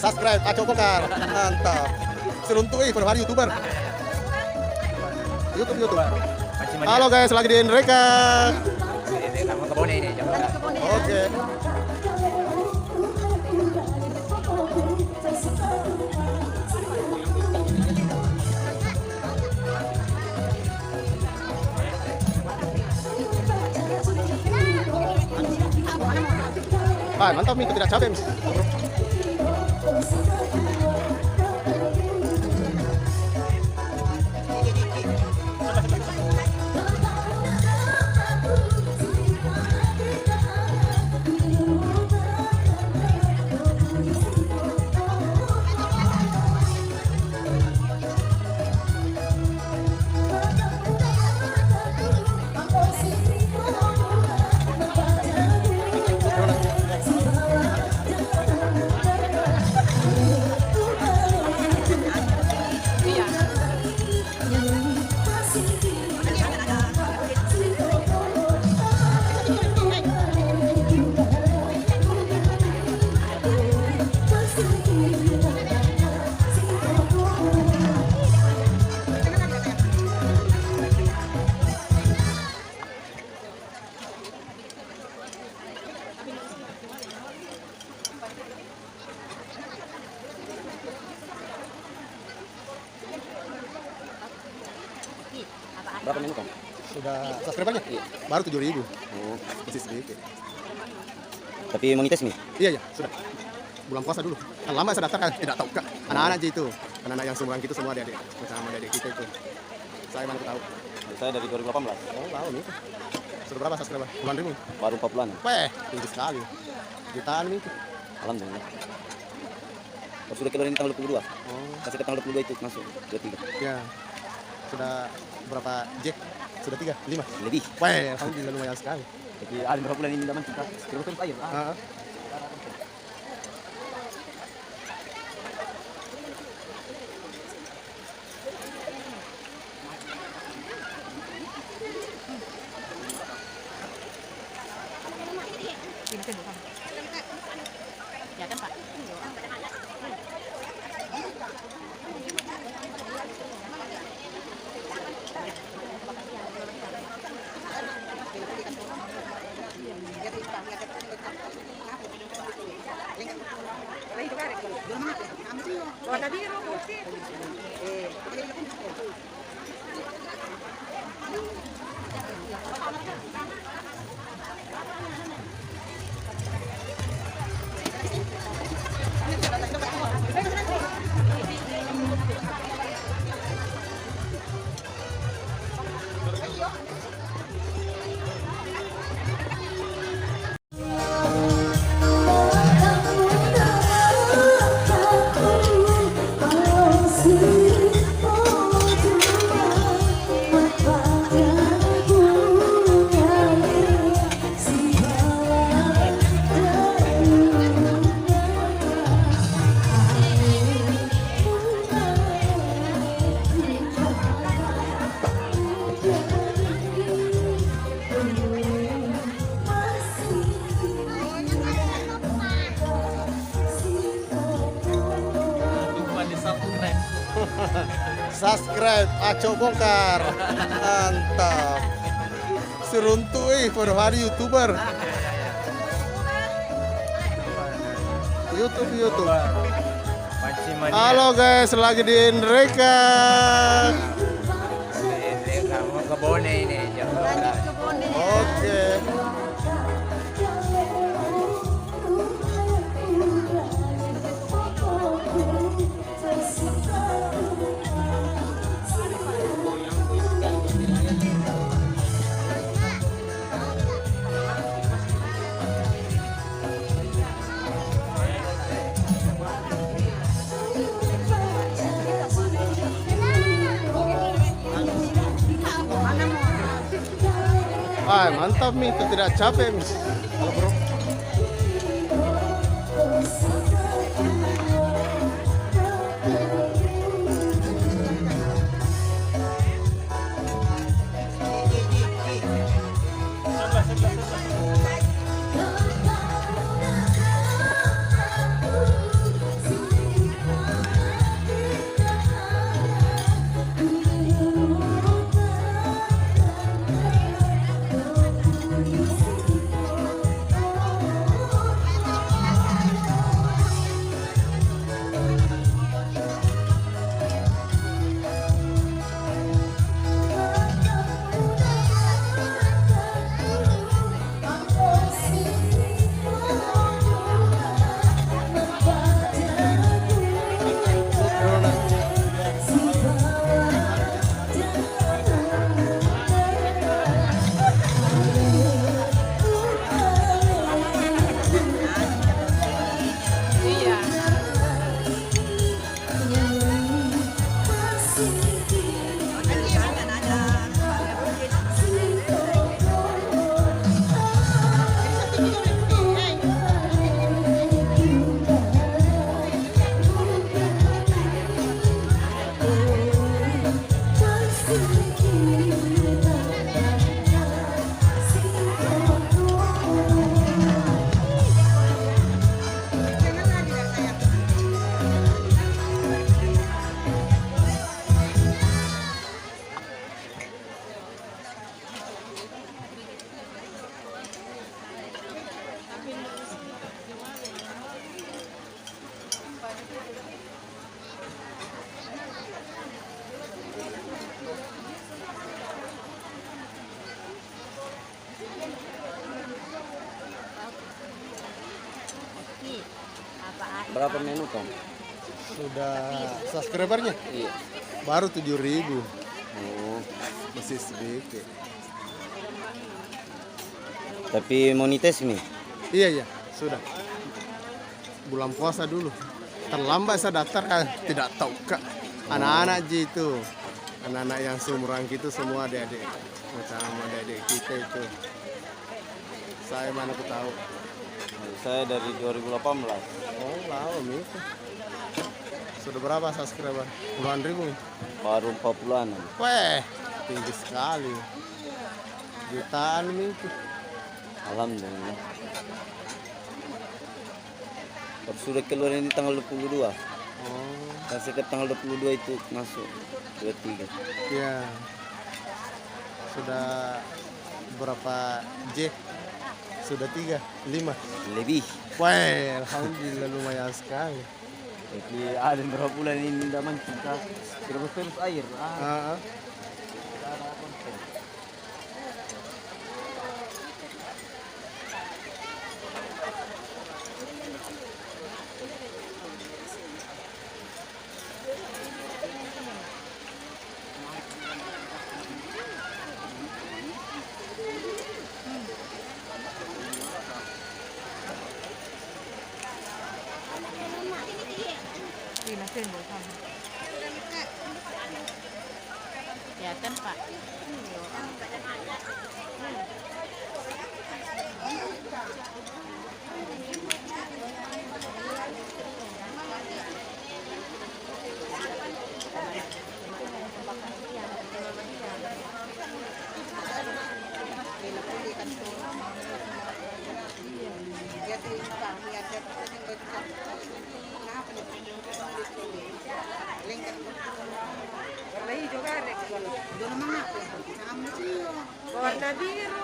subscribe Aco Bongkar. Mantap. Seruntui per hari YouTuber. YouTube. Halo guys, lagi di Nreka. Oke. Pak, mantap nih, tidak capek. Berapa menit, Kang? Sudah subscribernya? Iya. Baru 7.000. Oh, Masih sedikit. tapi monetis nih. Iya, sudah. Bulan puasa dulu. Kan lama saya daftar kan, tidak tahu Kak. Anak-anak aja itu. Anak-anak yang seumuran kita semua adik-adik. Bersama adik kita itu. Saya mana tahu. Saya dari 2018. Oh, tahu nih. Sudah berapa subscriber? Puluhan ribu? Baru 4 bulan. Weh, tinggi sekali. Jutaan nih. Alhamdulillah. Oh, sudah keluar ini tanggal 22. Oh, Kasih ke tanggal 22 itu masuk 23. ya. Sudah berapa jack? Sudah 3, 5. Lebih. Weh, alhamdulillah lumayan sekali. Jadi ada berapa bulan ini dapat kita terus air. Heeh. Ya kan Pak? Subscribe Aco Bongkar. Mantap. Seruntui per hari YouTuber. YouTube. Halo guys, lagi di Nreka. Kamu ke Bone ini. Oke. Wah, mantap nih, tidak capek mis. Halo bro. Berapa menu Tom? Sudah subscribernya Iya. baru 7.000. Oh. Masih sedikit. Tapi monetis nih. Iya, sudah. Bulan puasa dulu. Terlambat saya daftar kan, tidak tahu Kak. Anak-anak Ji itu. Anak-anak yang seumuran gitu semua adik-adik. Macam adik-adik kita itu. Saya mana aku tahu. Saya dari 2018. Oh, lama itu. Sudah berapa subscriber? Puluhan ribu nih. Baru 40-an. Weh, tinggi sekali. Jutaan nih itu. Alhamdulillah. Baru sudah keluar ini tanggal 22. Oh, Dan setiap tanggal 22 itu masuk 23. ya. Sudah berapa J? Sudah 3, 5. Lebih. Wah, alhamdulillah lumayan sekali. Jadi ada berapa bulan ini tidak mancing kak. Terus air. Ah, ah. Ya kan Pak. Warna biru.